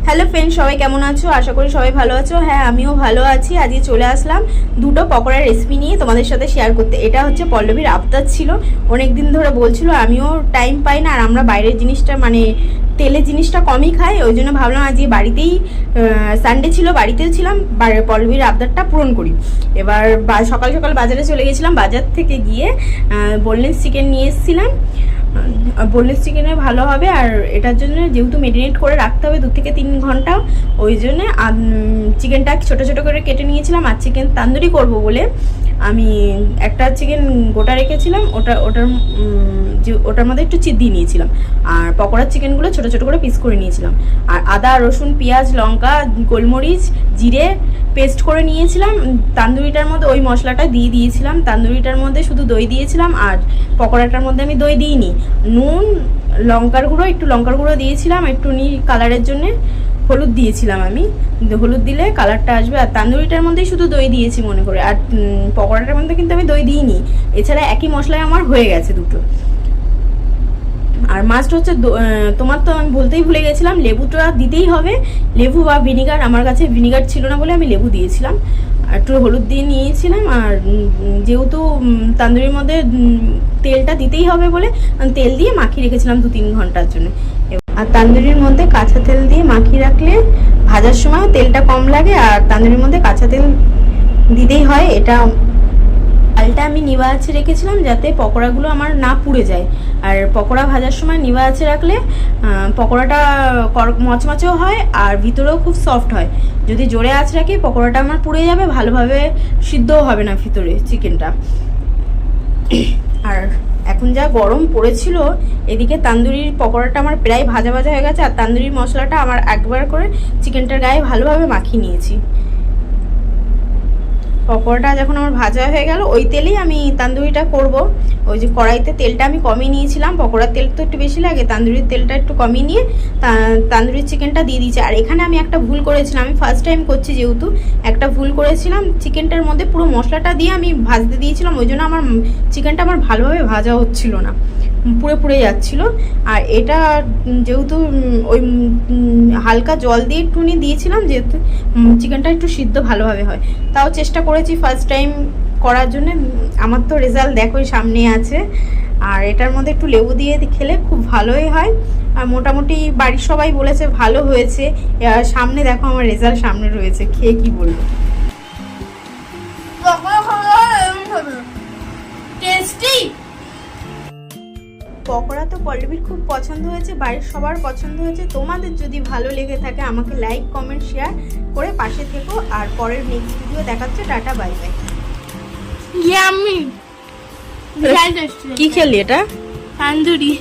Hello friend, সবাই কেমন আছো? আশা করি সবাই ভালো আছো। হ্যাঁ, আমিও ভালো আছি। আজকে চলে আসলাম দুটো পকোড়ার রেসিপি নিয়ে তোমাদের সাথে শেয়ার করতে। এটা হচ্ছে পল্লবীর আবদার ছিল, অনেক দিন ধরে বলছিল, আমিও টাইম পাই না, আর আমরা বাইরের জিনিসটা মানে তেলের জিনিসটা কমই খাই, ওই জন্য ভাবলাম আজকে বাড়িতেই, সানডে ছিল, বাড়িতেও ছিলাম, পল্লবীর আবদারটা পূরণ করি। এবার সকাল সকাল বাজারে চলে গেছিলাম, বাজার থেকে গিয়ে বোনলেস চিকেন নিয়ে এসেছিলাম। বোনলেস চিকেনে ভালো হবে, আর এটার জন্য যেহেতু মেরিনেট করে রাখতে হবে 2 থেকে 3 ঘন্টা, ওই জন্য চিকেনটা ছোটো ছোটো করে কেটে নিয়েছিলাম। আর চিকেন তান্দুরি করব বলে আমি একটা চিকেন গোটা রেখেছিলাম, ওটার মধ্যে একটু দিয়ে নিয়েছিলাম, আর পকোড়ার চিকেনগুলো ছোটো ছোটো করে পিস করে নিয়েছিলাম। আর আদা, রসুন, পেঁয়াজ, লঙ্কা, গোলমরিচ, জিরে পেস্ট করে নিয়েছিলাম। তান্দুরিটার মধ্যে ওই মশলাটা দিয়ে দিয়েছিলাম। তান্দুরিটার মধ্যে শুধু দই দিয়েছিলাম, আর পকোড়াটার মধ্যে আমি দই দিইনি। নুন, লঙ্কার গুঁড়ো, একটু লঙ্কার গুঁড়ো দিয়েছিলাম, একটু কালারের জন্যে হলুদ দিয়েছিলাম আমি, হলুদ দিলে কালারটা আসবে। আর তান্দুরিটার মধ্যেই শুধু দই দিয়েছি মনে করে, আর পকোড়াটার মধ্যে কিন্তু আমি দই দিইনি। এছাড়া একই মশলায় আমার হয়ে গেছে দুটো। আর মাস্ট হচ্ছে তোমার তো আমি বলতেই ভুলে গেছিলাম, লেবুটা দিতেই হবে, লেবু বা ভিনিগার। আমার কাছে ভিনিগার ছিল না বলে আমি লেবু দিয়েছিলাম, একটু হলুদ দিয়ে নিয়েছিলাম। আর যেহেতু তান্দুরির মধ্যে তেলটা দিতেই হবে বলে তেল দিয়ে মাখিয়ে রেখেছিলাম 2-3 ঘন্টার জন্য। আর তান্দুরির মধ্যে কাঁচা তেল দিয়ে মাখিয়ে রাখলে ভাজার সময় তেলটা কম লাগে, আর তান্দুরির মধ্যে কাঁচা তেল দিতেই হয়। এটা আলটা আমি নিভা আঁচে রেখেছিলাম যাতে পকোড়াগুলো আমার না পুড়ে যায়। আর পকোড়া ভাজার সময় নিভা আঁচে রাখলে পকোড়াটা মচমচেও হয়, আর ভিতরেও খুব সফট হয়। যদি জোরে আঁচ রাখি পকোড়াটা আমার পুড়ে যাবে, ভালোভাবে সিদ্ধও হবে না ভিতরে চিকেনটা। আর এখন যা গরম পড়েছিল, এদিকে তান্দুরির পকোড়াটা আমার প্রায় ভাজা ভাজা হয়ে গেছে, আর তান্দুরির মশলাটা আমার একবার করে চিকেনটার গায়ে ভালোভাবে মাখিয়ে নিয়েছি। পকোড়াটা যখন আমার ভাজা হয়ে গেল, ওই তেলেই আমি তান্দুরিটা করব। ওই যে কড়াইতে তেলটা আমি কমিয়ে নিয়েছিলাম, পকোড়ার তেল তো একটু বেশি লাগে, তান্দুরির তেলটা একটু কমিয়ে নিয়ে তান্দুরির চিকেনটা দিয়ে দিয়েছি। আর এখানে আমি একটা ভুল করেছিলাম, আমি ফার্স্ট টাইম করছি যেহেতু, একটা ভুল করেছিলাম, চিকেনটার মধ্যে পুরো মশলাটা দিয়ে আমি ভাজতে দিয়েছিলাম, ওই জন্য আমার চিকেনটা আমার ভালোভাবে ভাজা হচ্ছিল না, পুড়ে পুড়ে যাচ্ছিল। আর এটা যেহেতু ওই হালকা জল দিয়ে একটুনি দিয়েছিলাম, যেহেতু চিকেনটা একটু সিদ্ধ ভালোভাবে হয়, তাও চেষ্টা করেছি ফার্স্ট টাইম করার জন্য। আমার তো রেজাল্ট দেখোই সামনে আছে। আর এটার মধ্যে একটু লেবু দিয়ে খেলে খুব ভালোই হয়, আর মোটামুটি বাড়ির সবাই বলেছে ভালো হয়েছে। সামনে দেখো আমার রেজাল্ট সামনে রয়েছে, খেয়ে কি বলবো। টেস্টি পকোড়া তো পল্লবীর খুব পছন্দ হয়েছে, বাড়ির সবার পছন্দ হয়েছে। তোমাদের যদি ভালো লেগে থাকে আমাকে লাইক, কমেন্ট, শেয়ার করে পাশে থেকো। আর পরের নেক্সট ভিডিও দেখাচ্ছে। Tata, bye bye. ইয়াম্মি কি খেলি এটা? তান্দুরি।